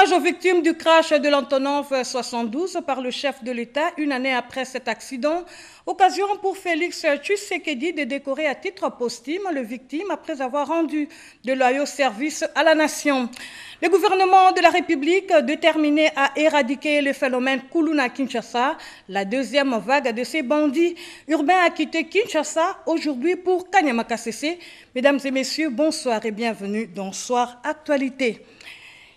Hommage aux victimes du crash de l'Antonov 72 par le chef de l'État une année après cet accident. Occasion pour Félix Tshisekedi de décorer à titre posthume le victime après avoir rendu de loyaux services à la nation. Le gouvernement de la République, déterminé à éradiquer le phénomène Kuluna Kinshasa, la deuxième vague de ces bandits urbains a quitté Kinshasa aujourd'hui pour Kanyama Kasese. Mesdames et messieurs, bonsoir et bienvenue dans Soir Actualité.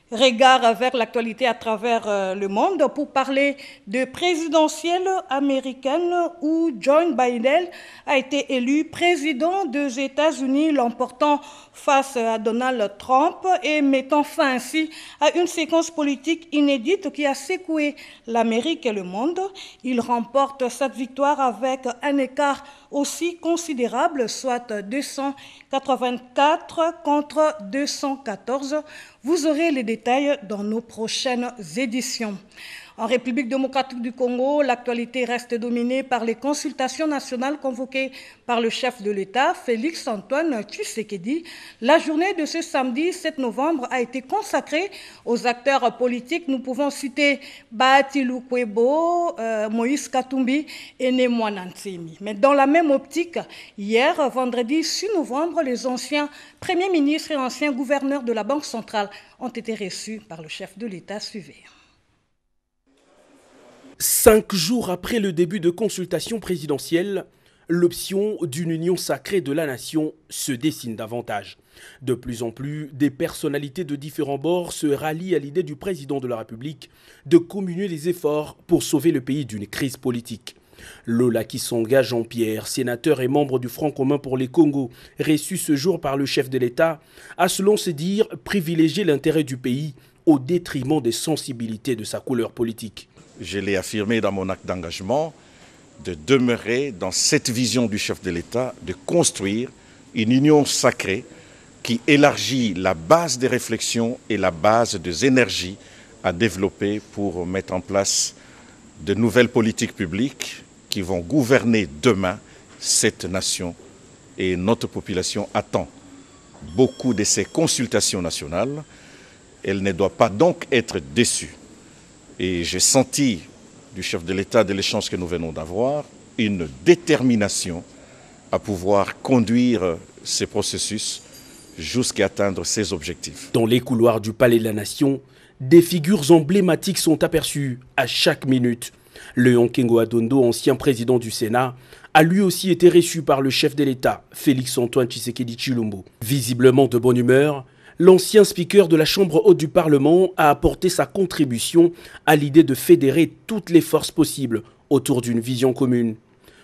Regard vers l'actualité à travers le monde pour parler de présidentielle américaine où Joe Biden a été élu président des États-Unis, l'emportant face à Donald Trump et mettant fin ainsi à une séquence politique inédite qui a secoué l'Amérique et le monde. Il remporte cette victoire avec un écart aussi considérable, soit 284 contre 214. Vous aurez les détails dans nos prochaines éditions. En République démocratique du Congo, l'actualité reste dominée par les consultations nationales convoquées par le chef de l'État, Félix Antoine Tshisekedi. La journée de ce samedi 7 novembre a été consacrée aux acteurs politiques. Nous pouvons citer Bahati Lukwebo, Moïse Katumbi et Némoana Ntsemi. Mais dans la même optique, hier, vendredi 6 novembre, les anciens premiers ministres et anciens gouverneurs de la Banque centrale ont été reçus par le chef de l'État. Suivez. 5 jours après le début de consultation présidentielle, l'option d'une union sacrée de la nation se dessine davantage. De plus en plus, des personnalités de différents bords se rallient à l'idée du président de la République de communer les efforts pour sauver le pays d'une crise politique. Lola Kisonga Jean-Pierre, sénateur et membre du Front commun pour les Congos, reçu ce jour par le chef de l'État, a selon se dire privilégié l'intérêt du pays au détriment des sensibilités de sa couleur politique. Je l'ai affirmé dans mon acte d'engagement, de demeurer dans cette vision du chef de l'État, de construire une union sacrée qui élargit la base des réflexions et la base des énergies à développer pour mettre en place de nouvelles politiques publiques qui vont gouverner demain cette nation. Et notre population attend beaucoup de ces consultations nationales. Elle ne doit pas donc être déçue. Et j'ai senti du chef de l'État, de l'échange que nous venons d'avoir, une détermination à pouvoir conduire ces processus jusqu'à atteindre ces objectifs. Dans les couloirs du Palais de la Nation, des figures emblématiques sont aperçues à chaque minute. Léon Kengo Adondo, ancien président du Sénat, a lui aussi été reçu par le chef de l'État, Félix Antoine Tshisekedi Tshilombo. Visiblement de bonne humeur, l'ancien speaker de la Chambre haute du Parlement a apporté sa contribution à l'idée de fédérer toutes les forces possibles autour d'une vision commune.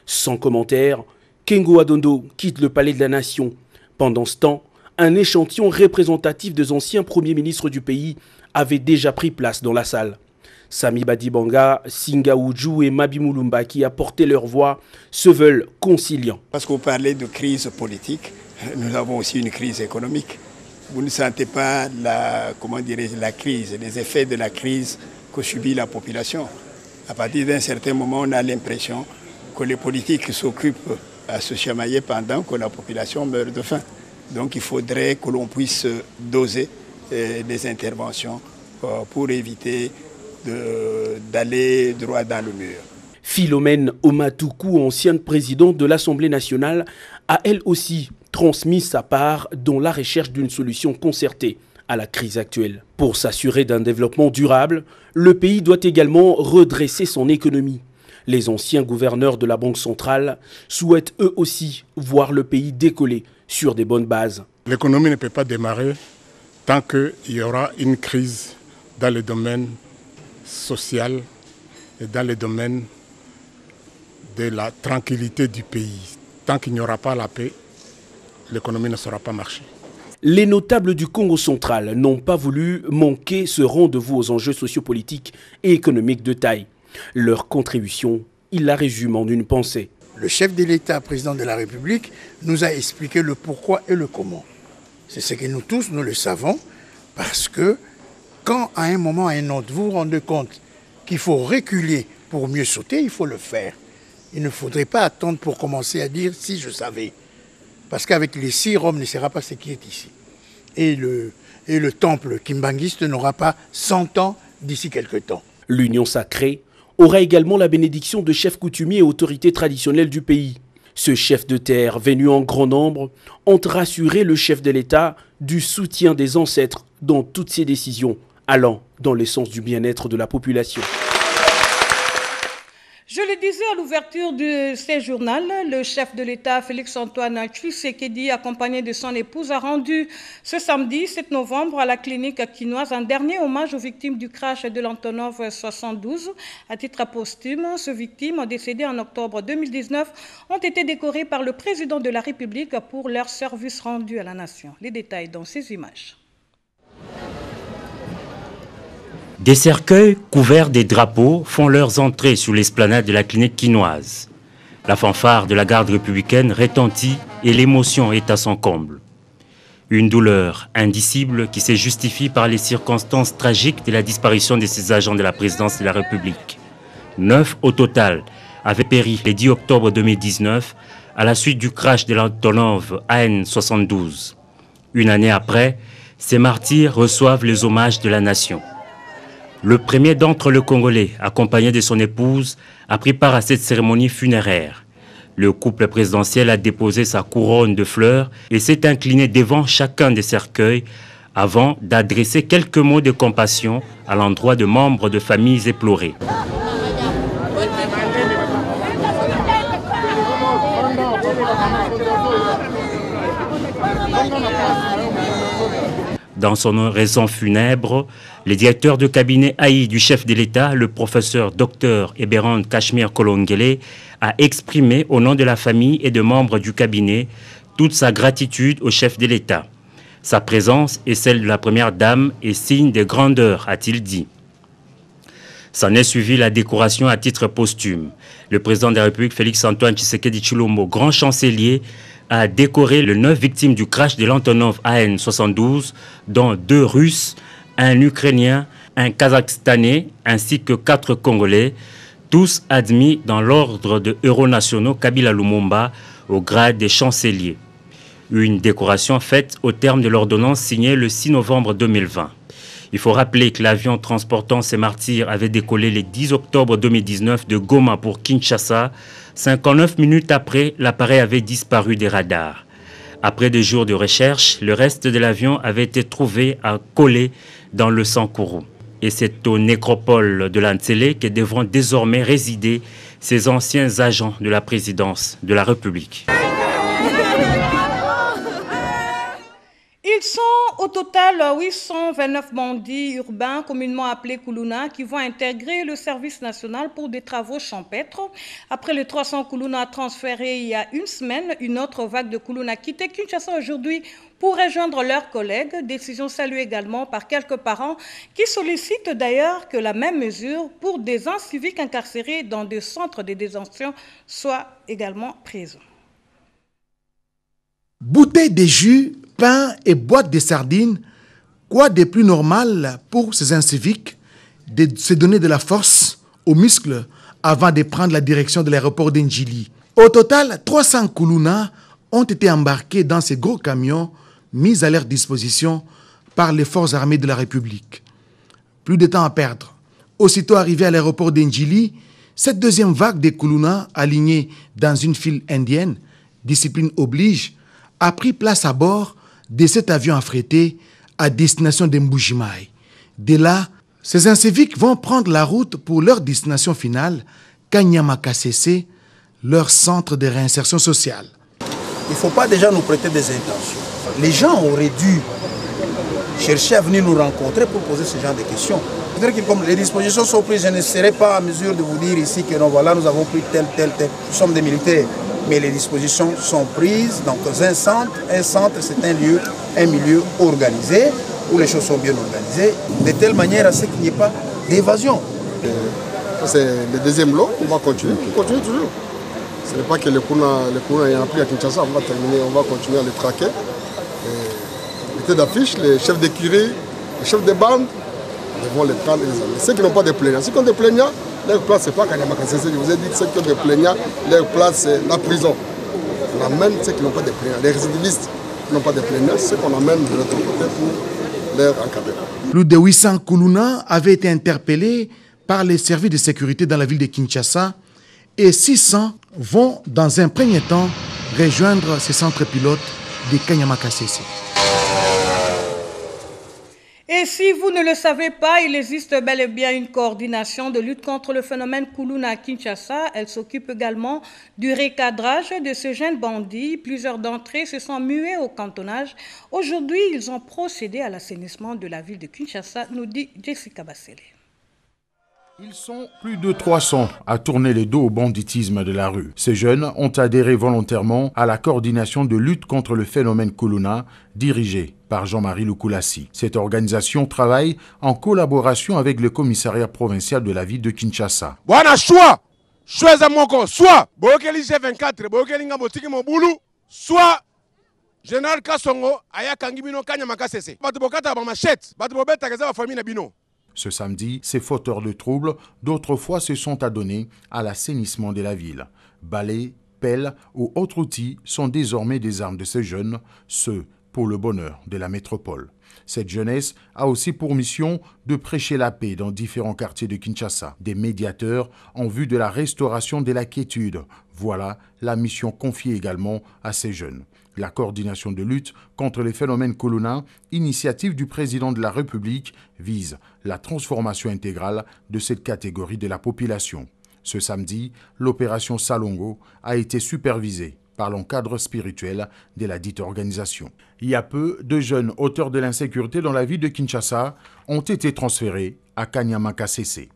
Sans commentaire, Kengo Adondo quitte le Palais de la Nation. Pendant ce temps, un échantillon représentatif des anciens premiers ministres du pays avait déjà pris place dans la salle. Sami Badibanga, Singa Oudjou et Mabi Moulumba, qui apportaient leur voix, se veulent conciliants. Parce qu'on parlait de crise politique, nous avons aussi une crise économique. Vous ne sentez pas la crise, les effets de la crise que subit la population. À partir d'un certain moment, on a l'impression que les politiques s'occupent à se chamailler pendant que la population meurt de faim. Donc il faudrait que l'on puisse doser des interventions pour éviter d'aller droit dans le mur. Philomène Omatoukou, ancienne présidente de l'Assemblée nationale, a elle aussi transmis sa part dans la recherche d'une solution concertée à la crise actuelle. Pour s'assurer d'un développement durable, le pays doit également redresser son économie. Les anciens gouverneurs de la Banque centrale souhaitent eux aussi voir le pays décoller sur des bonnes bases. L'économie ne peut pas démarrer tant qu'il y aura une crise dans le domaine social et dans le domaine de la tranquillité du pays. Tant qu'il n'y aura pas la paix, l'économie ne saura pas marcher. Les notables du Congo central n'ont pas voulu manquer ce rendez-vous aux enjeux sociopolitiques et économiques de taille. Leur contribution, ils la résument en une pensée. Le chef de l'État, président de la République, nous a expliqué le pourquoi et le comment. C'est ce que nous tous, nous le savons, parce que quand à un moment ou à un autre, vous vous rendez compte qu'il faut reculer pour mieux sauter, il faut le faire. Il ne faudrait pas attendre pour commencer à dire « si je savais ». Parce qu'avec les 6, Rome ne sera pas ce qui est ici. et le temple kimbangiste n'aura pas 100 ans d'ici quelques temps. L'Union sacrée aura également la bénédiction de chefs coutumiers et autorités traditionnelles du pays. Ce chef de terre, venu en grand nombre, ont rassuré le chef de l'État du soutien des ancêtres dans toutes ses décisions, allant dans le sens du bien-être de la population. Je le disais à l'ouverture de ce journal, le chef de l'État, Félix-Antoine Tshisekedi, accompagné de son épouse, a rendu ce samedi 7 novembre à la clinique quinoise un dernier hommage aux victimes du crash de l'Antonov 72. À titre posthume, ces victimes, décédées en octobre 2019, ont été décorées par le président de la République pour leur service rendu à la nation. Les détails dans ces images. Des cercueils couverts des drapeaux font leurs entrées sur l'esplanade de la clinique quinoise. La fanfare de la garde républicaine retentit et l'émotion est à son comble. Une douleur indicible qui se justifie par les circonstances tragiques de la disparition de ces agents de la présidence de la République. 9 au total avaient péri le 10 octobre 2019 à la suite du crash de l'Antonov AN-72. Une année après, ces martyrs reçoivent les hommages de la nation. Le premier d'entre le Congolais, accompagné de son épouse, a pris part à cette cérémonie funéraire. Le couple présidentiel a déposé sa couronne de fleurs et s'est incliné devant chacun des cercueils avant d'adresser quelques mots de compassion à l'endroit de membres de familles éplorées. Dans son oraison funèbre, le directeur de cabinet AI du chef de l'État, le professeur Dr Eberhard Cashmere Kolongele, a exprimé au nom de la famille et de membres du cabinet toute sa gratitude au chef de l'État. Sa présence et celle de la première dame est signe de grandeur, a-t-il dit. S'en est suivi la décoration à titre posthume. Le président de la République, Félix-Antoine Tshisekedi Tshilombo, grand chancelier, a décoré les 9 victimes du crash de l'Antonov AN-72, dont 2 Russes, un Ukrainien, un Kazakhstanais, ainsi que 4 Congolais, tous admis dans l'ordre de héros nationaux Kabila Lumumba au grade des chanceliers. Une décoration faite au terme de l'ordonnance signée le 6 novembre 2020. Il faut rappeler que l'avion transportant ces martyrs avait décollé le 10 octobre 2019 de Goma pour Kinshasa. 59 minutes après, l'appareil avait disparu des radars. Après 2 jours de recherche, le reste de l'avion avait été trouvé à Kolé dans le Sankourou. Et c'est au nécropole de l'Antsélé que devront désormais résider ces anciens agents de la présidence de la République. Ils sont au total 829 bandits urbains, communément appelés Kuluna, qui vont intégrer le service national pour des travaux champêtres. Après les 300 Kuluna transférés il y a une semaine, une autre vague de Kuluna quittait Kinshasa aujourd'hui pour rejoindre leurs collègues. Décision saluée également par quelques parents qui sollicitent d'ailleurs que la même mesure pour des inciviques incarcérés dans des centres de détention soit également prise. Bouteilles de jus, pain et boîtes de sardines, quoi de plus normal pour ces inciviques de se donner de la force aux muscles avant de prendre la direction de l'aéroport d'Ndjili. Au total, 300 Kuluna ont été embarqués dans ces gros camions mis à leur disposition par les forces armées de la République. Plus de temps à perdre. Aussitôt arrivé à l'aéroport d'Ndjili, cette deuxième vague de Kuluna alignés dans une file indienne, discipline oblige, a pris place à bord de cet avion affrété à destination de Mbujimaï. De là, ces inciviques vont prendre la route pour leur destination finale, Kanyama-Kasese, leur centre de réinsertion sociale. Il ne faut pas déjà nous prêter des intentions. Les gens auraient dû chercher à venir nous rencontrer pour poser ce genre de questions. C'est-à-dire que comme les dispositions sont prises, je ne serai pas en mesure de vous dire ici que non, voilà, nous avons pris tel. Nous sommes des militaires. Mais les dispositions sont prises. Donc un centre c'est un milieu organisé, où les choses sont bien organisées, de telle manière à ce qu'il n'y ait pas d'évasion. C'est le deuxième lot, on va continuer. On continue toujours. Ce n'est pas que les Kuna ayant pris à Kinshasa, on va terminer, on va continuer à les traquer. Les têtes d'affiche, les chefs d'écurie, les chefs de bande, ils vont les prendre et les amener. Ceux qui n'ont pas de plaignants, ceux qui ont des plaignants, leur place, ce n'est pas Kanyama-Kasese. Je vous ai dit que ceux qui ont des plaignants, leur place, c'est la prison. On amène ceux qui n'ont pas de plaignants, les récidivistes. qui n'ont pas de plein air, c'est qu'on amène de l'autre côté pour leur encadrer. Plus de 800 Kuluna avaient été interpellés par les services de sécurité dans la ville de Kinshasa et 600 vont dans un premier temps rejoindre ces centres pilotes de Kanyama-Kasese. Et si vous ne le savez pas, il existe bel et bien une coordination de lutte contre le phénomène Kuluna à Kinshasa. Elle s'occupe également du recadrage de ces jeunes bandits. Plusieurs d'entre eux se sont mués au cantonnage. Aujourd'hui, ils ont procédé à l'assainissement de la ville de Kinshasa, nous dit Jessica Bassele. Ils sont plus de 300 à tourner les dos au banditisme de la rue. Ces jeunes ont adhéré volontairement à la coordination de lutte contre le phénomène Kuluna, dirigée par Jean-Marie Lukulassi. Cette organisation travaille en collaboration avec le commissariat provincial de la ville de Kinshasa. Voilà, soit Bokeli G24, Bokeli Ngabotiki Mobulu, soit Général Kassongo, Aya Kangibino Kanyama-Kasese. Batubokata ba machette, batubobeta kaza famille na bino. Ce samedi, ces fauteurs de troubles d'autrefois se sont adonnés à l'assainissement de la ville. Balais, pelles ou autres outils sont désormais des armes de ces jeunes, ceux pour le bonheur de la métropole. Cette jeunesse a aussi pour mission de prêcher la paix dans différents quartiers de Kinshasa, des médiateurs en vue de la restauration de la quiétude. Voilà la mission confiée également à ces jeunes. La coordination de lutte contre les phénomènes Kuluna, initiative du président de la République, vise la transformation intégrale de cette catégorie de la population. Ce samedi, l'opération Salongo a été supervisée par l'encadre spirituel de la dite organisation. Il y a peu, de jeunes auteurs de l'insécurité dans la ville de Kinshasa ont été transférés à Kanyama-Kasese.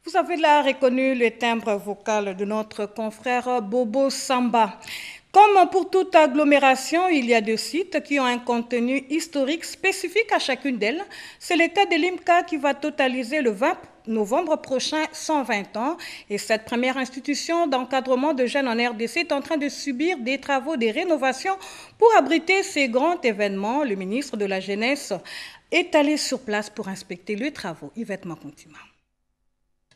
Vous avez là reconnu le timbre vocal de notre confrère Bobo Samba. Comme pour toute agglomération, il y a 2 sites qui ont un contenu historique spécifique à chacune d'elles. C'est le cas de l'IMCA qui va totaliser le 20 novembre prochain 120 ans. Et cette première institution d'encadrement de jeunes en RDC est en train de subir des travaux de rénovation pour abriter ces grands événements. Le ministre de la Jeunesse est allé sur place pour inspecter les travaux. Yvette Makontima.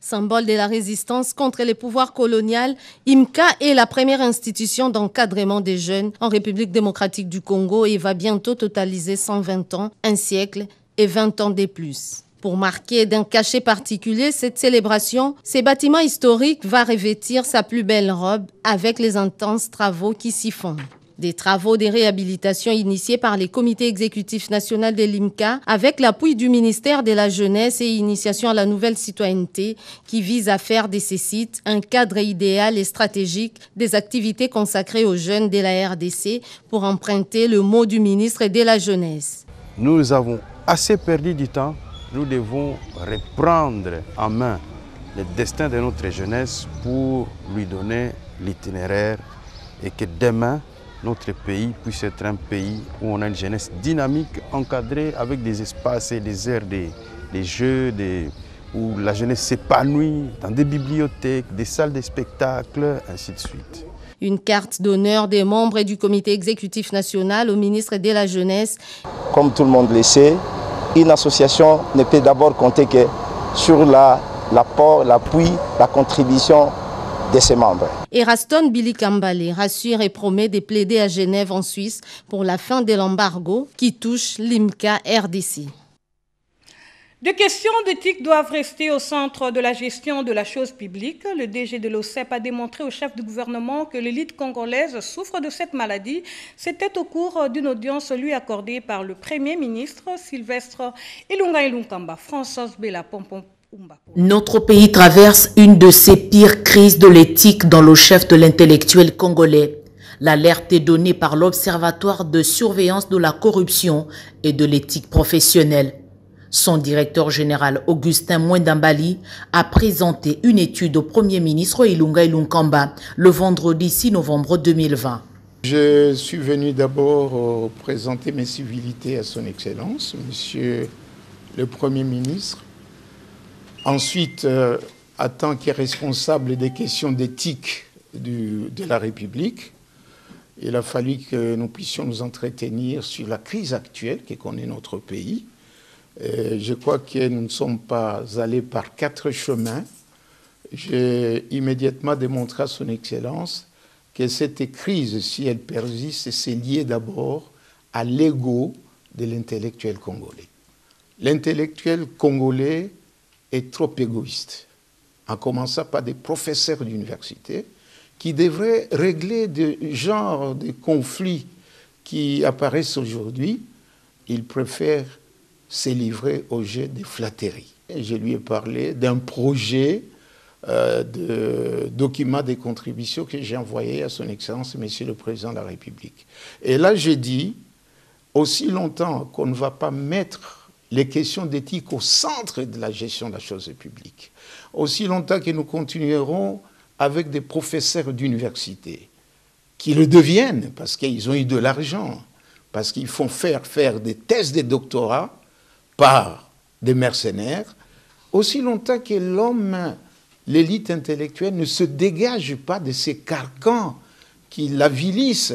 Symbole de la résistance contre les pouvoirs coloniaux, IMCA est la première institution d'encadrement des jeunes en République démocratique du Congo et va bientôt totaliser 120 ans, un siècle et 20 ans de plus. Pour marquer d'un cachet particulier cette célébration, ce bâtiment historique va revêtir sa plus belle robe avec les intenses travaux qui s'y font. Des travaux de réhabilitation initiés par les comités exécutifs nationaux de l'IMCA avec l'appui du ministère de la Jeunesse et Initiation à la Nouvelle Citoyenneté qui vise à faire de ces sites un cadre idéal et stratégique des activités consacrées aux jeunes de la RDC pour emprunter le mot du ministre de la Jeunesse. Nous avons assez perdu du temps. Nous devons reprendre en main le destin de notre jeunesse pour lui donner l'itinéraire et que demain, notre pays puisse être un pays où on a une jeunesse dynamique, encadrée avec des espaces et des aires, des jeux, où la jeunesse s'épanouit dans des bibliothèques, des salles de spectacle, ainsi de suite. Une carte d'honneur des membres du comité exécutif national au ministre de la Jeunesse. Comme tout le monde le sait, une association ne peut d'abord compter que sur l'apport, l'appui, la contribution de ses membres. Eraston Billy Kambale rassure et promet de plaider à Genève en Suisse pour la fin de l'embargo qui touche l'IMCA RDC. Des questions d'éthique doivent rester au centre de la gestion de la chose publique. Le DG de l'OCEP a démontré au chef du gouvernement que l'élite congolaise souffre de cette maladie. C'était au cours d'une audience lui accordée par le Premier ministre Sylvestre Ilunga Ilunkamba. Françoise Bella Pompon. Notre pays traverse une de ses pires crises de l'éthique dans le chef de l'intellectuel congolais. L'alerte est donnée par l'Observatoire de surveillance de la corruption et de l'éthique professionnelle. Son directeur général Augustin Mwendambali a présenté une étude au Premier ministre Ilunga Ilunkamba le vendredi 6 novembre 2020. Je suis venu d'abord présenter mes civilités à son Excellence, Monsieur le Premier ministre. Ensuite, en tant que responsable des questions d'éthique de la République, il a fallu que nous puissions nous entretenir sur la crise actuelle que connaît notre pays. Je crois que nous ne sommes pas allés par 4 chemins. J'ai immédiatement démontré à son Excellence que cette crise, si elle persiste, c'est lié d'abord à l'ego de l'intellectuel congolais. L'intellectuel congolais est trop égoïste, en commençant par des professeurs d'université qui devraient régler des genres de conflits qui apparaissent aujourd'hui. Ils préfèrent se livrer au jeu des flatteries. Et je lui ai parlé d'un projet de document de contribution que j'ai envoyé à son Excellence, Monsieur le Président de la République. Et là, j'ai dit, aussi longtemps qu'on ne va pas mettre les questions d'éthique au centre de la gestion de la chose publique, aussi longtemps que nous continuerons avec des professeurs d'université qui le deviennent parce qu'ils ont eu de l'argent, parce qu'ils font faire des thèses de doctorat par des mercenaires, aussi longtemps que l'homme, l'élite intellectuelle, ne se dégage pas de ces carcans qui l'avilissent,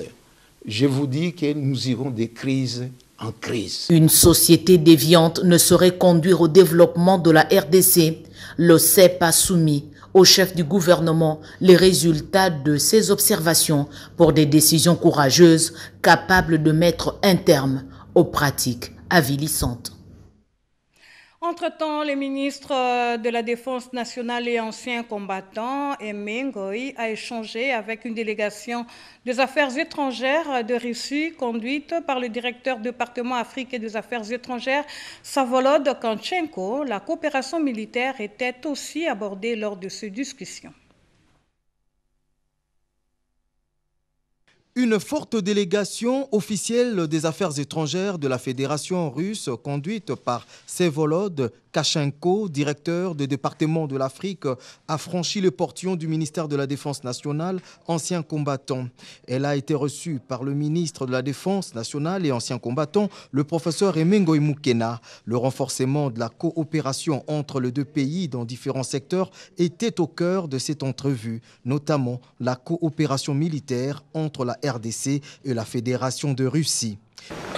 je vous dis que nous irons de crise en crise. Une société déviante ne saurait conduire au développement de la RDC. Le CEP a soumis au chef du gouvernement les résultats de ses observations pour des décisions courageuses capables de mettre un terme aux pratiques avilissantes. Entre-temps, le ministre de la Défense nationale et ancien combattant, Aimé Ngoï, a échangé avec une délégation des affaires étrangères de Russie conduite par le directeur du département Afrique et des affaires étrangères, Savolod Kanchenko. La coopération militaire était aussi abordée lors de ces discussions. Une forte délégation officielle des affaires étrangères de la Fédération russe, conduite par Vsevolod Kachenko, directeur du département de l'Afrique, a franchi le portillon du ministère de la Défense nationale, ancien combattant. Elle a été reçue par le ministre de la Défense nationale et ancien combattant, le professeur Aimé Ngoï Moukena. Le renforcement de la coopération entre les deux pays dans différents secteurs était au cœur de cette entrevue, notamment la coopération militaire entre la RDC et la Fédération de Russie.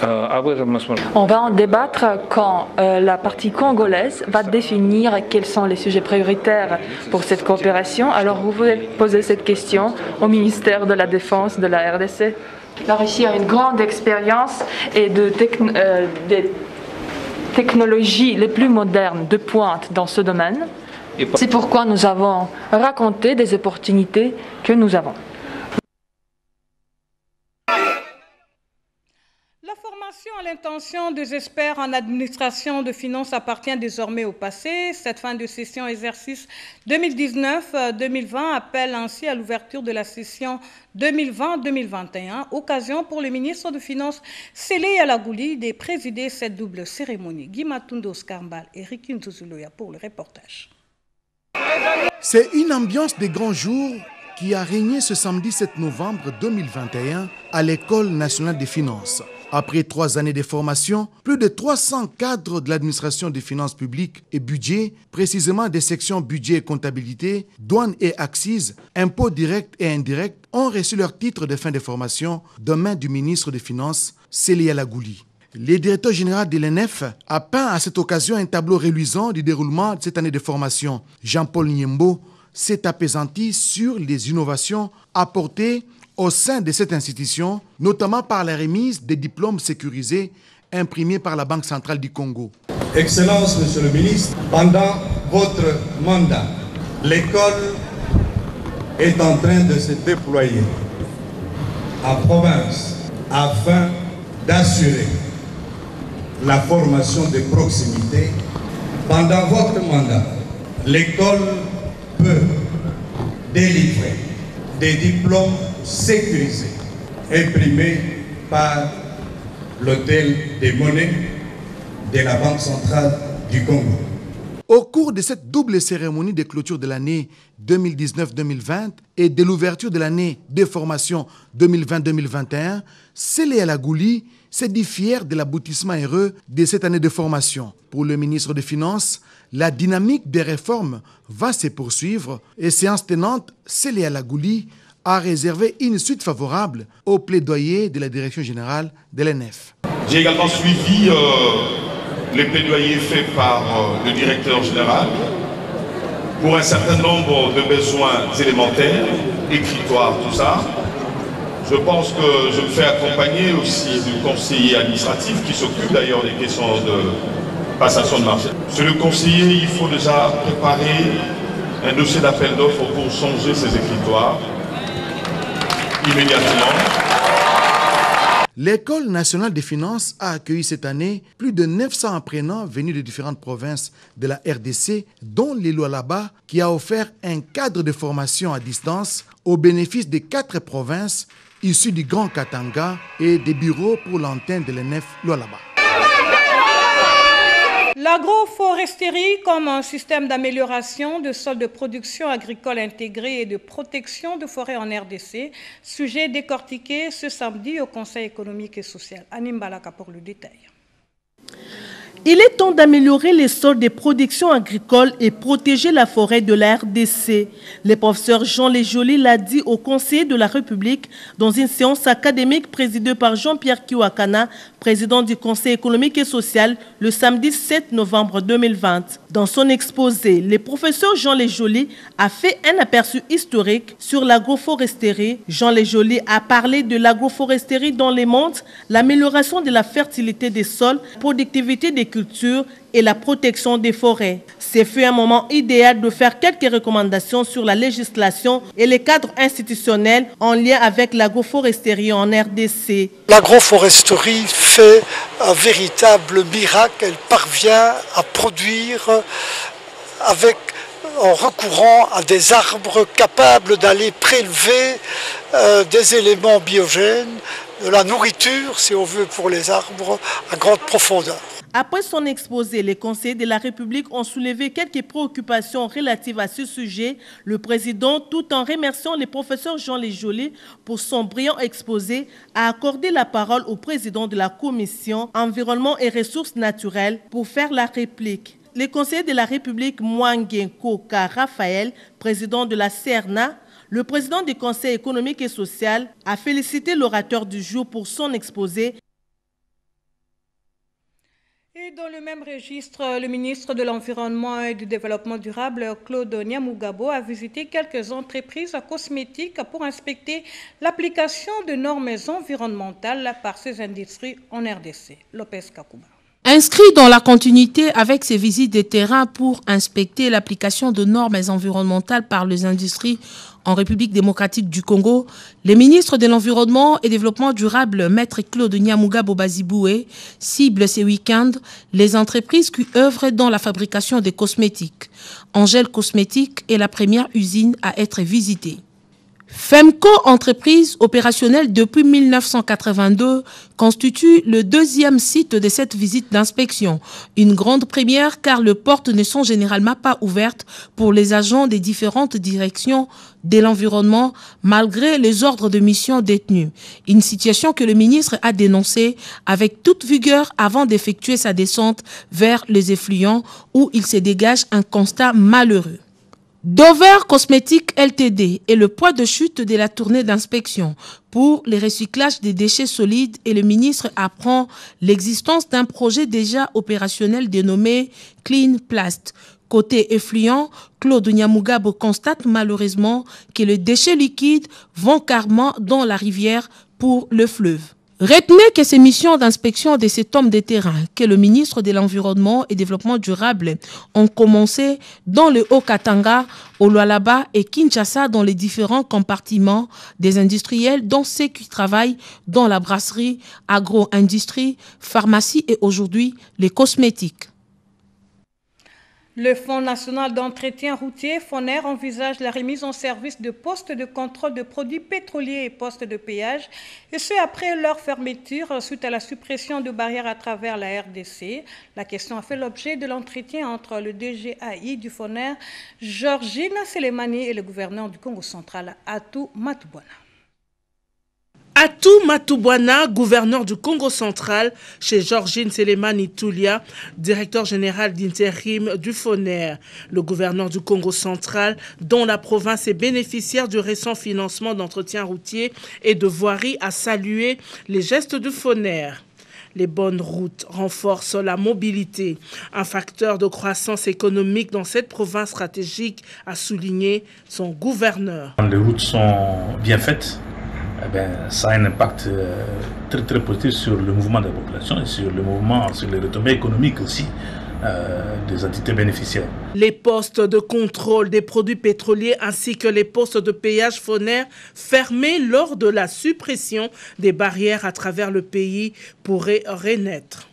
On va en débattre quand la partie congolaise va définir quels sont les sujets prioritaires pour cette coopération. Alors vous pouvez poser cette question au ministère de la Défense de la RDC. La Russie a une grande expérience et des technologies les plus modernes de pointe dans ce domaine. C'est pourquoi nous avons raconté des opportunités que nous avons. À l'intention des experts en administration de finances appartient désormais au passé. Cette fin de session exercice 2019-2020 appelle ainsi à l'ouverture de la session 2020-2021, occasion pour le ministre des Finances Sélé Yalagouli de présider cette double cérémonie. Guy Matundo Skambal et Ricky Nzuzuloya pour le reportage. C'est une ambiance des grands jours qui a régné ce samedi 7 novembre 2021 à l'École nationale des finances. Après 3 années de formation, plus de 300 cadres de l'administration des finances publiques et budget, précisément des sections budget et comptabilité, douane et axes, impôts directs et indirects, ont reçu leur titre de fin de formation de main du ministre des Finances, Sélé Yalagouli. Le directeur général de l'ENF a peint à cette occasion un tableau reluisant du déroulement de cette année de formation. Jean-Paul Niembo s'est appesanti sur les innovations apportées au sein de cette institution, notamment par la remise des diplômes sécurisés imprimés par la Banque centrale du Congo. Excellence, Monsieur le ministre, pendant votre mandat, l'école est en train de se déployer en province afin d'assurer la formation de proximité. Pendant votre mandat, l'école peut délivrer des diplômes sécurisés, imprimés par l'hôtel des monnaies de la Banque centrale du Congo. Au cours de cette double cérémonie de clôture de l'année 2019-2020 et de l'ouverture de l'année de formation 2020-2021, Sélé Yalagouli s'est dit fier de l'aboutissement heureux de cette année de formation. Pour le ministre des Finances, la dynamique des réformes va se poursuivre et séance tenante, Sélé Yalagouli a réservé une suite favorable au plaidoyer de la Direction générale de l'ENF. J'ai également suivi les plaidoyers faits par le directeur général pour un certain nombre de besoins élémentaires, écritoires, tout ça, Je pense que je me fais accompagner aussi du conseiller administratif qui s'occupe d'ailleurs des questions de passation de marché. Monsieur le conseiller, il faut déjà préparer un dossier d'appel d'offres pour changer ces écritoires immédiatement. L'École nationale des finances a accueilli cette année plus de 900 apprenants venus de différentes provinces de la RDC, dont les Lualaba, qui a offert un cadre de formation à distance au bénéfice des 4 provinces issues du Grand Katanga et des bureaux pour l'antenne de l'ENEF Lualaba. L'agroforesterie comme un système d'amélioration de sols de production agricole intégrée et de protection de forêts en RDC, sujet décortiqué ce samedi au Conseil économique et social. Anim Balaka pour le détail. Il est temps d'améliorer les sols de production agricole et protéger la forêt de la RDC. Le professeur Jean Léjoli l'a dit au Conseil de la République dans une séance académique présidée par Jean-Pierre Kiwakana, président du Conseil économique et social, le samedi 7 novembre 2020. Dans son exposé, le professeur Jean Léjoli a fait un aperçu historique sur l'agroforesterie. Jean Léjoli a parlé de l'agroforesterie dans les mondes, l'amélioration de la fertilité des sols, la productivité des cultures et la protection des forêts. Ce fut un moment idéal de faire quelques recommandations sur la législation et les cadres institutionnels en lien avec l'agroforesterie en RDC. L'agroforesterie fait un véritable miracle. Elle parvient à produire en recourant à des arbres capables d'aller prélever des éléments biogènes, de la nourriture, si on veut, pour les arbres à grande profondeur. Après son exposé, les conseillers de la République ont soulevé quelques préoccupations relatives à ce sujet. Le président, tout en remerciant le professeur Jean Léjoli pour son brillant exposé, a accordé la parole au président de la commission Environnement et Ressources naturelles pour faire la réplique. Le conseiller de la République, Mwangenko Ka Raphaël, président de la CERNA, le président du Conseil économique et social, a félicité l'orateur du jour pour son exposé. Et dans le même registre, le ministre de l'Environnement et du Développement durable, Claude Nyamugabo, a visité quelques entreprises cosmétiques pour inspecter l'application de normes environnementales par ces industries en RDC. Lopez Kakouba. Inscrit dans la continuité avec ses visites de terrain pour inspecter l'application de normes environnementales par les industries en République démocratique du Congo, le ministre de l'Environnement et Développement durable, Maître Claude Nyamugabo Baziboué, cible ce week-end les entreprises qui œuvrent dans la fabrication des cosmétiques. Angèle Cosmétique est la première usine à être visitée. Femco, entreprise opérationnelle depuis 1982, constitue le deuxième site de cette visite d'inspection. Une grande première car les portes ne sont généralement pas ouvertes pour les agents des différentes directions de l'environnement malgré les ordres de mission détenus. Une situation que le ministre a dénoncée avec toute vigueur avant d'effectuer sa descente vers les effluents où il se dégage un constat malheureux. Dover Cosmétiques Ltd est le point de chute de la tournée d'inspection pour le recyclage des déchets solides et le ministre apprend l'existence d'un projet déjà opérationnel dénommé Clean Plast. Côté effluent, Claude Nyamugabo constate malheureusement que les déchets liquides vont carrément dans la rivière pour le fleuve. Retenez que ces missions d'inspection de cet homme de terrain, que le ministre de l'Environnement et Développement durable ont commencé dans le Haut-Katanga, au Lualaba et Kinshasa dans les différents compartiments des industriels, dont ceux qui travaillent dans la brasserie, agro-industrie, pharmacie et aujourd'hui les cosmétiques. Le Fonds national d'entretien routier, FONER, envisage la remise en service de postes de contrôle de produits pétroliers et postes de péage, et ce après leur fermeture suite à la suppression de barrières à travers la RDC. La question a fait l'objet de l'entretien entre le DGAI du FONER, Georgine Selemani, et le gouverneur du Congo central, Atou Matoubouana. Atou Matoubouana, gouverneur du Congo central, chez Georgine Selemani Toulia, directeur général d'intérim du FONER. Le gouverneur du Congo central, dont la province est bénéficiaire du récent financement d'entretien routier et de voirie, a salué les gestes du FONER. Les bonnes routes renforcent la mobilité, un facteur de croissance économique dans cette province stratégique, a souligné son gouverneur. Les routes sont bien faites, ça a un impact très très positif sur le mouvement de la population et sur les retombées économiques aussi des entités bénéficiaires. Les postes de contrôle des produits pétroliers ainsi que les postes de péage phonaire fermés lors de la suppression des barrières à travers le pays pourraient renaître.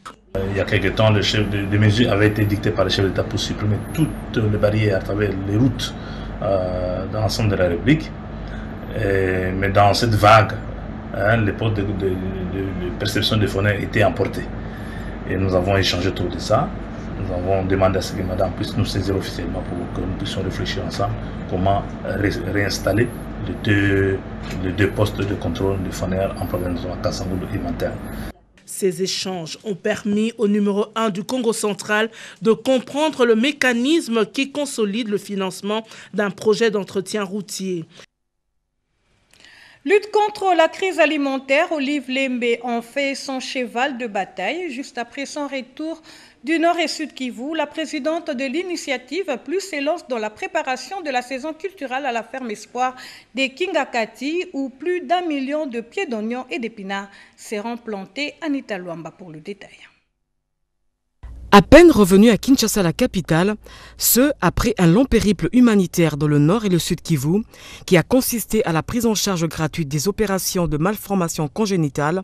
Il y a quelques temps, des mesures avaient été dictées par le chef d'État pour supprimer toutes les barrières à travers les routes dans l'ensemble de la République. Mais dans cette vague, les postes de perception des phonaires étaient emportés. Et nous avons échangé autour de ça. Nous avons demandé à ce que Madame puisse nous saisir officiellement pour que nous puissions réfléchir ensemble comment réinstaller les deux postes de contrôle des phonaires en provenance de Kassangoulou et Mantin. Ces échanges ont permis au numéro 1 du Congo central de comprendre le mécanisme qui consolide le financement d'un projet d'entretien routier. Lutte contre la crise alimentaire, Olive Lembe en fait son cheval de bataille. Juste après son retour du Nord et Sud Kivu, la présidente de l'initiative Plus s'élance dans la préparation de la saison culturelle à la ferme Espoir des Kingakati, où plus d'1 million de pieds d'oignons et d'épinards seront plantés. Anita Luamba pour le détail. À peine revenu à Kinshasa, la capitale, ce après un long périple humanitaire dans le nord et le sud Kivu, qui a consisté à la prise en charge gratuite des opérations de malformation congénitale,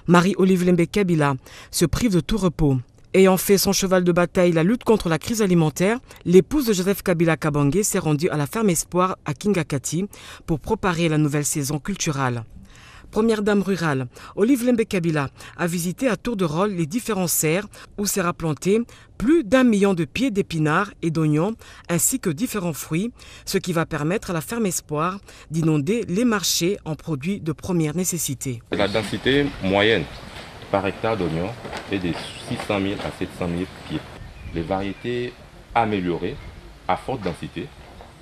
Marie-Olive Lembe Kabila se prive de tout repos. Ayant fait son cheval de bataille la lutte contre la crise alimentaire, l'épouse de Joseph Kabila Kabange s'est rendue à la ferme Espoir à Kingakati pour préparer la nouvelle saison culturelle. Première dame rurale, Olive Lembe Kabila a visité à tour de rôle les différents serres où sera planté plus d'1 million de pieds d'épinards et d'oignons ainsi que différents fruits, ce qui va permettre à la ferme Espoir d'inonder les marchés en produits de première nécessité. La densité moyenne par hectare d'oignons est de 600 000 à 700 000 pieds. Les variétés améliorées à forte densité,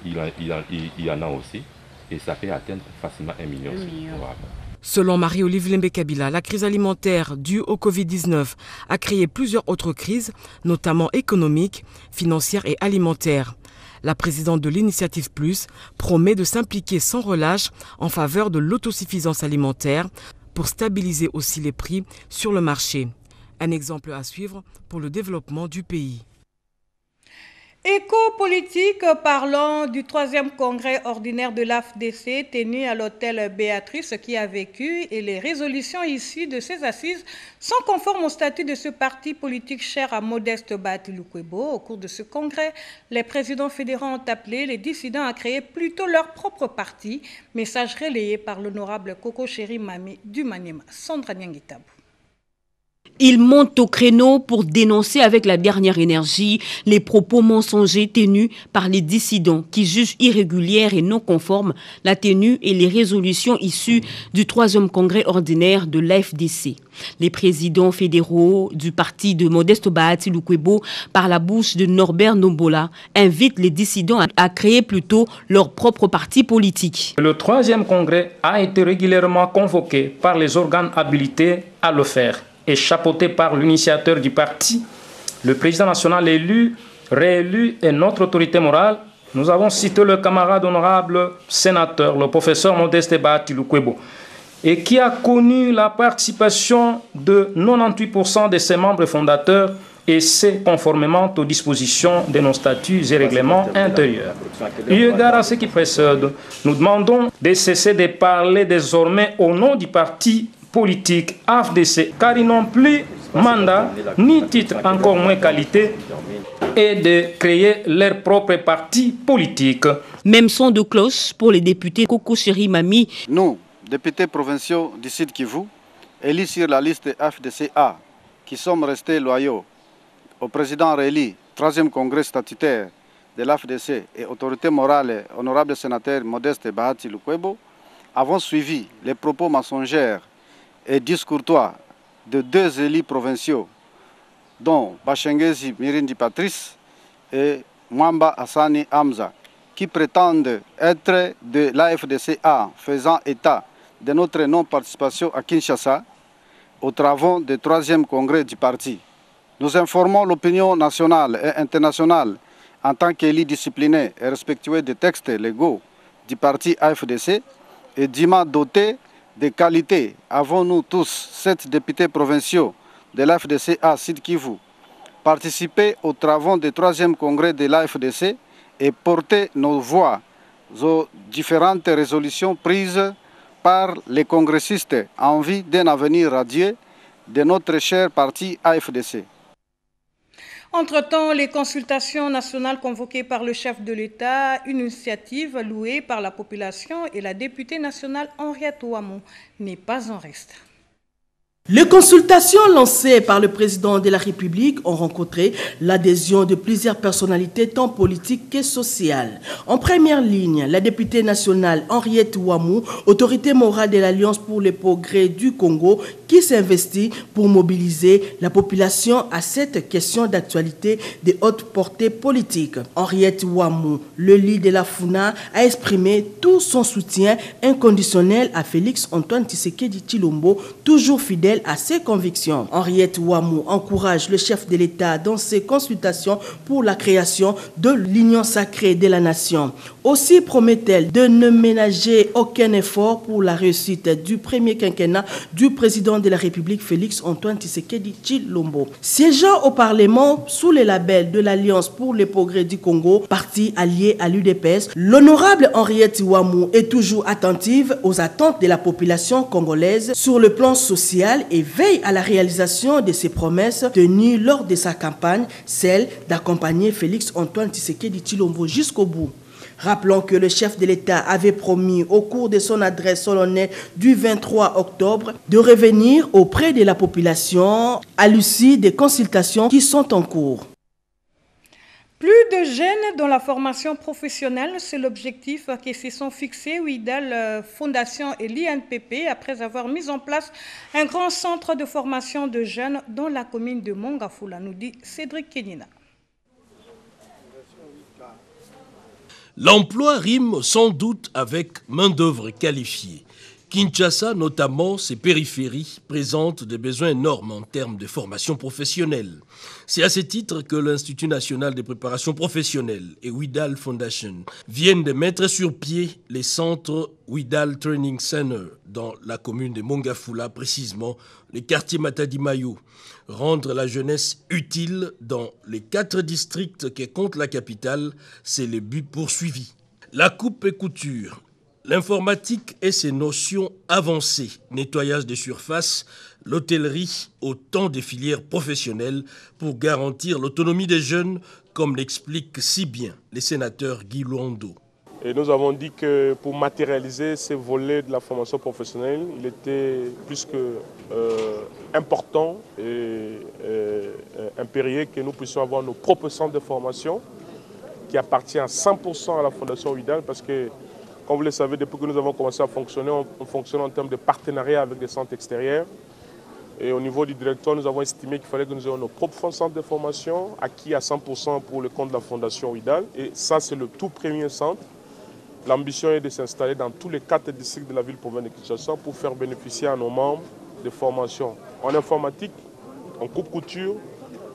il y en a aussi et ça peut atteindre facilement 1 million. Selon Marie-Olive Lembe Kabila, la crise alimentaire due au Covid-19 a créé plusieurs autres crises, notamment économiques, financières et alimentaires. La présidente de l'Initiative Plus promet de s'impliquer sans relâche en faveur de l'autosuffisance alimentaire pour stabiliser aussi les prix sur le marché. Un exemple à suivre pour le développement du pays. Éco-politique, parlant du 3e congrès ordinaire de l'AFDC tenu à l'hôtel Béatrice qui a vécu et les résolutions issues de ces assises sont conformes au statut de ce parti politique cher à Modeste Bahati Lukwebo. Au cours de ce congrès, les présidents fédéraux ont appelé les dissidents à créer plutôt leur propre parti, message relayé par l'honorable Koko Chéri Mami du Maniema. Sandra Nyangitabou. Il monte au créneau pour dénoncer avec la dernière énergie les propos mensongers tenus par les dissidents qui jugent irrégulières et non conformes la tenue et les résolutions issues du 3e congrès ordinaire de l'AFDC. Les présidents fédéraux du parti de Modeste Bahati Lukwebo, par la bouche de Norbert Nombola, invitent les dissidents à créer plutôt leur propre parti politique. Le 3e congrès a été régulièrement convoqué par les organes habilités à le faire et chapeauté par l'initiateur du parti, le président national élu, réélu et notre autorité morale. Nous avons cité le camarade honorable sénateur, le professeur Modeste Bahati Lukwebo, et qui a connu la participation de 98% de ses membres fondateurs, et c'est conformément aux dispositions de nos statuts et règlements intérieurs. Eu égard à ce qui précède, nous demandons de cesser de parler désormais au nom du parti politique AFDC, car ils n'ont plus mandat, ni titre, encore moins qualité, et de créer leur propre parti politique. Même son de cloche pour les députés Koko Chéri Mami. Nous, députés provinciaux du Sud Kivu, élus sur la liste AFDC-A, qui sommes restés loyaux au président réélu, 3e congrès statutaire de l'AFDC et autorité morale, honorable sénateur Modeste Bahati Lukwebo, avons suivi les propos mensongers et discourtois de 2 élus provinciaux, dont Bachengezi Mirindi Patrice et Mwamba Hassani Hamza, qui prétendent être de l'AFDC-A, faisant état de notre non-participation à Kinshasa aux travaux du 3e congrès du parti. Nous informons l'opinion nationale et internationale en tant qu'élus disciplinés et respectueux des textes légaux du parti AFDC et dûment dotés de qualité avons-nous tous, 7 députés provinciaux de l'AFDC à Sud Kivu, participé aux travaux du 3e congrès de l'AFDC et porté nos voix aux différentes résolutions prises par les congressistes en vue d'un avenir radieux de notre cher parti AFDC. Entre-temps, les consultations nationales convoquées par le chef de l'État, une initiative louée par la population et la députée nationale Henriette Ouamou, n'est pas en reste. Les consultations lancées par le président de la République ont rencontré l'adhésion de plusieurs personnalités tant politiques que sociales. En première ligne, la députée nationale Henriette Ouamou, autorité morale de l'Alliance pour le progrès du Congo, qui s'investit pour mobiliser la population à cette question d'actualité de haute portée politique. Henriette Ouamou, le leader de la FUNA, a exprimé tout son soutien inconditionnel à Félix Antoine Tshisekedi Tshilombo, toujours fidèle à ses convictions. Henriette Ouamou encourage le chef de l'État dans ses consultations pour la création de l'Union sacrée de la nation. Aussi promet-elle de ne ménager aucun effort pour la réussite du premier quinquennat du président de la République Félix Antoine Tshisekedi Tshilombo. Siégeant au Parlement sous le label de l'Alliance pour le progrès du Congo, parti allié à l'UDPS, l'honorable Henriette Ouamou est toujours attentive aux attentes de la population congolaise sur le plan social et veille à la réalisation de ses promesses tenues lors de sa campagne, celle d'accompagner Félix Antoine Tshisekedi Tshilombo jusqu'au bout. Rappelons que le chef de l'État avait promis au cours de son adresse solennelle du 23 octobre de revenir auprès de la population à l'issue des consultations qui sont en cours. Plus de jeunes dans la formation professionnelle, c'est l'objectif que se sont fixés Ouidal Fondation et l'INPP après avoir mis en place un grand centre de formation de jeunes dans la commune de Mongafula, nous dit Cédric Kenina. L'emploi rime sans doute avec main-d'œuvre qualifiée. Kinshasa, notamment ses périphéries, présente des besoins énormes en termes de formation professionnelle. C'est à ce titre que l'Institut national de préparation professionnelle et Ouidal Foundation viennent de mettre sur pied les centres Ouidal Training Center dans la commune de Mongafula, précisément le quartier Matadi-Mayo. Rendre la jeunesse utile dans les 4 districts que compte la capitale, c'est le but poursuivi. La coupe et couture, l'informatique et ses notions avancées, nettoyage des surfaces, l'hôtellerie, autant de filières professionnelles pour garantir l'autonomie des jeunes, comme l'explique si bien le sénateur Guy Luando. Et nous avons dit que pour matérialiser ces volets de la formation professionnelle, il était plus que important et impérieux que nous puissions avoir nos propres centres de formation qui appartiennent à 100% à la Fondation Ouidal parce que, comme vous le savez, depuis que nous avons commencé à fonctionner, on fonctionne en termes de partenariat avec des centres extérieurs. Et au niveau du directoire, nous avons estimé qu'il fallait que nous ayons nos propres centres de formation acquis à 100% pour le compte de la Fondation Ouidal. Et ça, c'est le tout premier centre. L'ambition est de s'installer dans tous les 4 districts de la ville-province de Kinshasa pour faire bénéficier à nos membres de formations en informatique, en coupe-couture,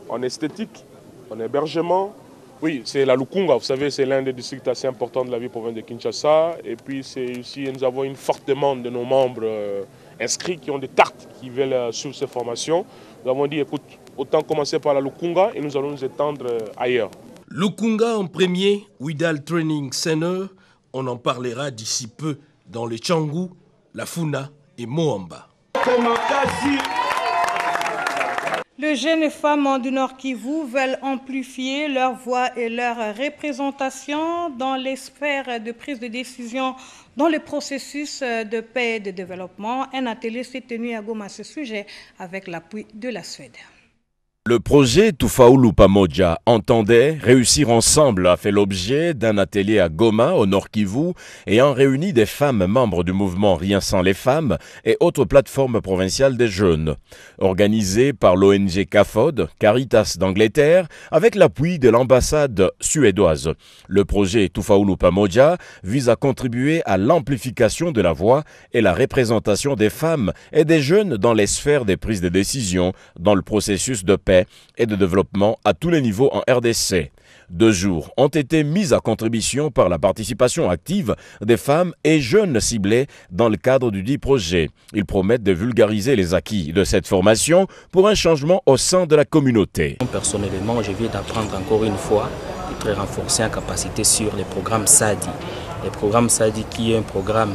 en esthétique, en hébergement. Oui, c'est la Lukunga, vous savez, c'est l'un des districts assez importants de la ville-province de Kinshasa. Et puis, c'est aussi, nous avons une forte demande de nos membres inscrits qui ont des tartes qui veulent suivre ces formations. Nous avons dit, écoute, autant commencer par la Lukunga et nous allons nous étendre ailleurs. Lukunga en premier, Ouidal Training Center. On en parlera d'ici peu dans les Tchangou, la Funa et Moamba. Les jeunes femmes du Nord Kivu veulent amplifier leur voix et leur représentation dans les sphères de prise de décision dans le processus de paix et de développement. Un atelier s'est tenu à Goma à ce sujet avec l'appui de la Suède. Le projet Tufaulu Pamoja entendait réussir ensemble a fait l'objet d'un atelier à Goma, au Nord Kivu, ayant réuni des femmes membres du mouvement Rien sans les femmes et autres plateformes provinciales des jeunes. Organisé par l'ONG CAFOD, Caritas d'Angleterre, avec l'appui de l'ambassade suédoise. Le projet Tufaulu Pamoja vise à contribuer à l'amplification de la voix et la représentation des femmes et des jeunes dans les sphères des prises de décision dans le processus de paix paix et de développement à tous les niveaux en RDC. 2 jours ont été mis à contribution par la participation active des femmes et jeunes ciblés dans le cadre du dit projet. Ils promettent de vulgariser les acquis de cette formation pour un changement au sein de la communauté. Personnellement, je viens d'apprendre encore une fois et très renforcer en capacité sur les programmes SADI. Le programme SADI qui est un programme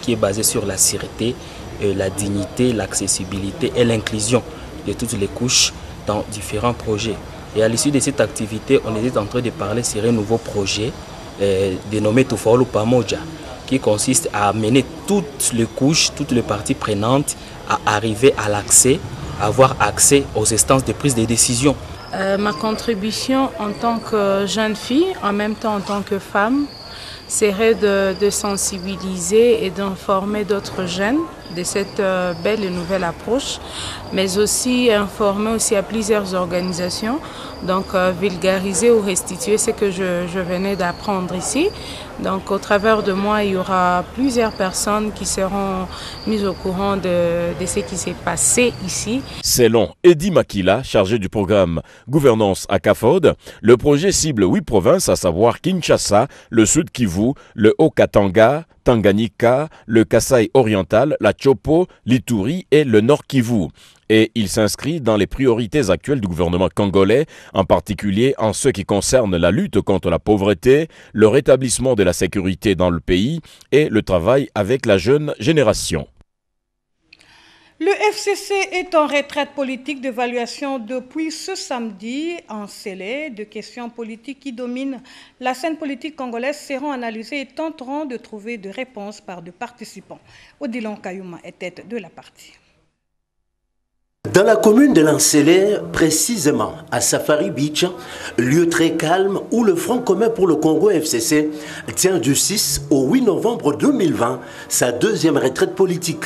qui est basé sur la sûreté, la dignité, l'accessibilité et l'inclusion de toutes les couches dans différents projets. Et à l'issue de cette activité, on est en train de parler sur un nouveau projet dénommé Tufa Olupa Moja, qui consiste à amener toutes les couches, toutes les parties prenantes à arriver à l'accès, à avoir accès aux instances de prise de décision. Ma contribution en tant que jeune fille, en même temps en tant que femme, serait de sensibiliser et d'informer d'autres jeunes de cette belle et nouvelle approche, mais aussi informer aussi à plusieurs organisations, donc vulgariser ou restituer ce que je venais d'apprendre ici. Donc au travers de moi, il y aura plusieurs personnes qui seront mises au courant de ce qui s'est passé ici. Selon Eddy Makila, chargé du programme Gouvernance à CAFOD, le projet cible 8 provinces, à savoir Kinshasa, le Sud Kivu, le Haut-Katanga, Tanganyika, le Kasaï oriental, la Chopo, l'Ituri et le Nord Kivu. Et il s'inscrit dans les priorités actuelles du gouvernement congolais, en particulier en ce qui concerne la lutte contre la pauvreté, le rétablissement de la sécurité dans le pays et le travail avec la jeune génération. Le FCC est en retraite politique d'évaluation depuis ce samedi en scellé. De questions politiques qui dominent la scène politique congolaise seront analysées et tenteront de trouver des réponses par des participants. Odilon Kayuma est tête de la partie. Dans la commune de Lansele, précisément à Safari Beach, lieu très calme où le Front commun pour le Congo FCC tient du 6 au 8 novembre 2020 sa deuxième retraite politique,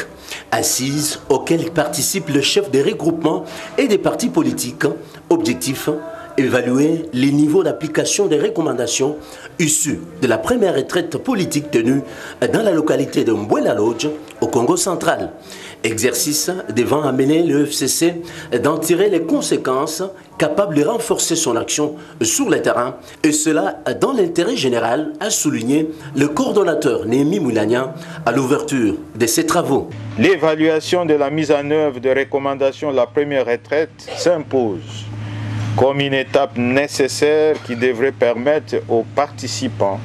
assise auquel participe le chef des regroupements et des partis politiques. Objectif, évaluer les niveaux d'application des recommandations issues de la première retraite politique tenue dans la localité de Mbwela Lodge au Congo central. Exercice devant amener le FCC d'en tirer les conséquences capables de renforcer son action sur le terrain, et cela dans l'intérêt général, a souligné le coordonnateur Némi Moulania à l'ouverture de ses travaux. L'évaluation de la mise en œuvre des recommandations de la première retraite s'impose comme une étape nécessaire qui devrait permettre aux participants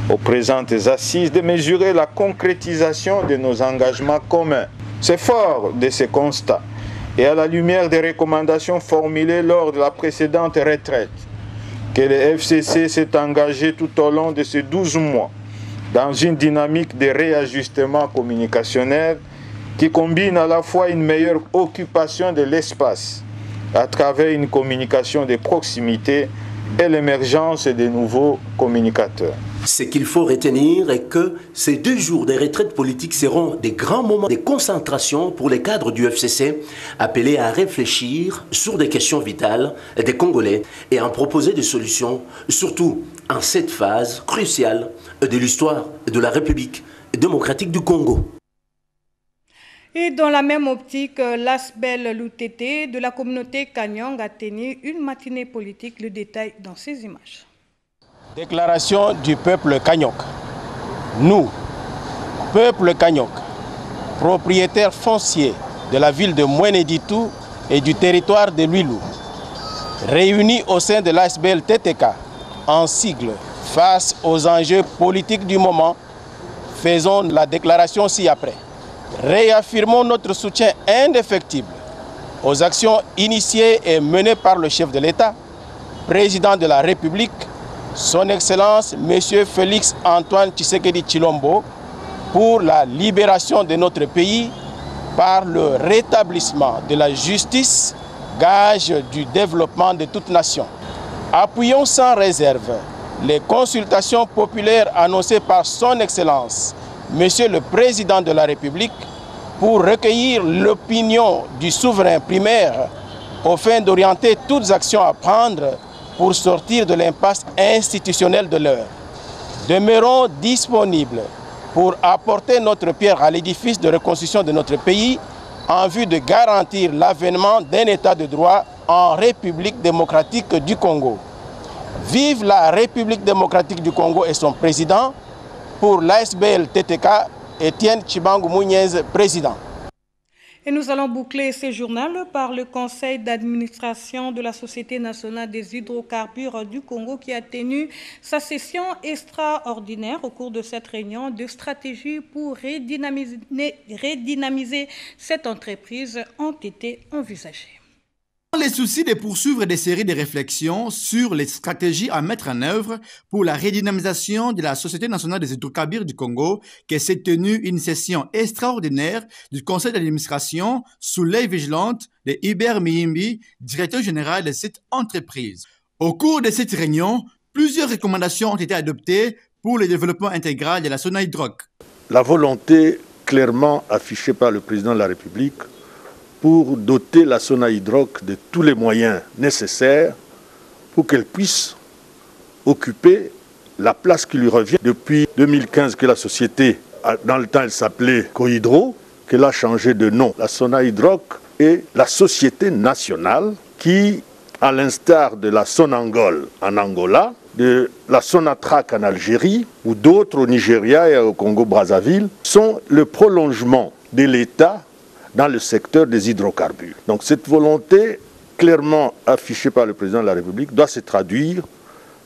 aux présentes assises de mesurer la concrétisation de nos engagements communs. C'est fort de ces constats et à la lumière des recommandations formulées lors de la précédente retraite que le FCC s'est engagé tout au long de ces 12 mois dans une dynamique de réajustement communicationnel qui combine à la fois une meilleure occupation de l'espace à travers une communication de proximité et l'émergence de nouveaux communicateurs. Ce qu'il faut retenir est que ces 2 jours de retraite politique seront des grands moments de concentration pour les cadres du FCC, appelés à réfléchir sur des questions vitales des Congolais et à en proposer des solutions, surtout en cette phase cruciale de l'histoire de la République démocratique du Congo. Et dans la même optique, l'Asbel Loutété de la communauté Kanyang a tenu une matinée politique. Le détail dans ces images. Déclaration du peuple Kanyok. Nous, peuple Kanyok, propriétaires fonciers de la ville de Mweneditu et du territoire de Luilou, réunis au sein de l'ASBL TTK, en sigle, face aux enjeux politiques du moment, faisons la déclaration ci-après. Réaffirmons notre soutien indéfectible aux actions initiées et menées par le chef de l'État, président de la République, Son Excellence M. Félix Antoine Tshisekedi Tshilombo, pour la libération de notre pays par le rétablissement de la justice, gage du développement de toute nation. Appuyons sans réserve les consultations populaires annoncées par Son Excellence Monsieur le Président de la République pour recueillir l'opinion du souverain primaire au fin d'orienter toutes actions à prendre pour sortir de l'impasse institutionnelle de l'heure. Demeurons disponibles pour apporter notre pierre à l'édifice de reconstruction de notre pays en vue de garantir l'avènement d'un état de droit en République démocratique du Congo. Vive la République démocratique du Congo et son président. Pour l'ASBL TTK, Étienne Chibangu Mouniez, président. Et nous allons boucler ce journal par le conseil d'administration de la Société nationale des hydrocarbures du Congo qui a tenu sa session extraordinaire. Au cours de cette réunion, deux stratégies pour redynamiser cette entreprise ont été envisagées. Dans les soucis de poursuivre des séries de réflexions sur les stratégies à mettre en œuvre pour la redynamisation de la Société nationale des hydrocarbures du Congo, que s'est tenue une session extraordinaire du conseil d'administration sous l'œil vigilante de Hubert Miyimbi, directeur général de cette entreprise. Au cours de cette réunion, plusieurs recommandations ont été adoptées pour le développement intégral de la Sonahydrac. La volonté clairement affichée par le président de la République pour doter la Sonahydrac de tous les moyens nécessaires pour qu'elle puisse occuper la place qui lui revient. Depuis 2015 que la société, dans le temps elle s'appelait Cohydro, qu'elle a changé de nom. La Sonahydrac est la société nationale qui, à l'instar de la Sonangol en Angola, de la Sonatrach en Algérie ou d'autres au Nigeria et au Congo-Brazzaville, sont le prolongement de l'État dans le secteur des hydrocarbures. Donc cette volonté clairement affichée par le président de la République doit se traduire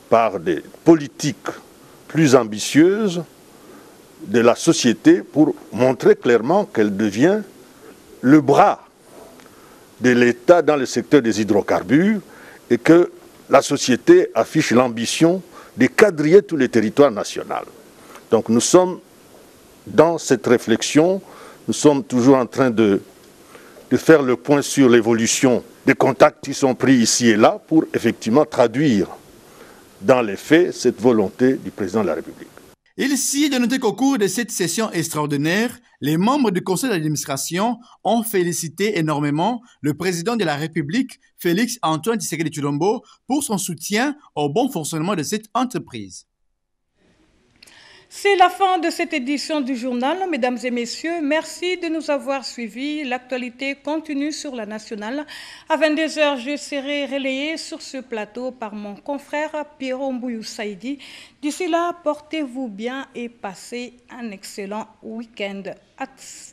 par des politiques plus ambitieuses de la société pour montrer clairement qu'elle devient le bras de l'État dans le secteur des hydrocarbures et que la société affiche l'ambition de quadriller tous les territoires nationaux. Donc nous sommes dans cette réflexion. Nous sommes toujours en train de faire le point sur l'évolution des contacts qui sont pris ici et là pour effectivement traduire dans les faits cette volonté du président de la République. Il s'y est de noter qu'au cours de cette session extraordinaire, les membres du conseil d'administration ont félicité énormément le président de la République, Félix Antoine Tshisekedi Tshilombo, pour son soutien au bon fonctionnement de cette entreprise. C'est la fin de cette édition du journal. Mesdames et messieurs, merci de nous avoir suivis. L'actualité continue sur la nationale. À 22h, je serai relayé sur ce plateau par mon confrère Pierrot Mbouyou Saïdi. D'ici là, portez-vous bien et passez un excellent week-end à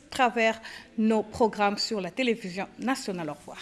travers nos programmes sur la télévision nationale. Au revoir.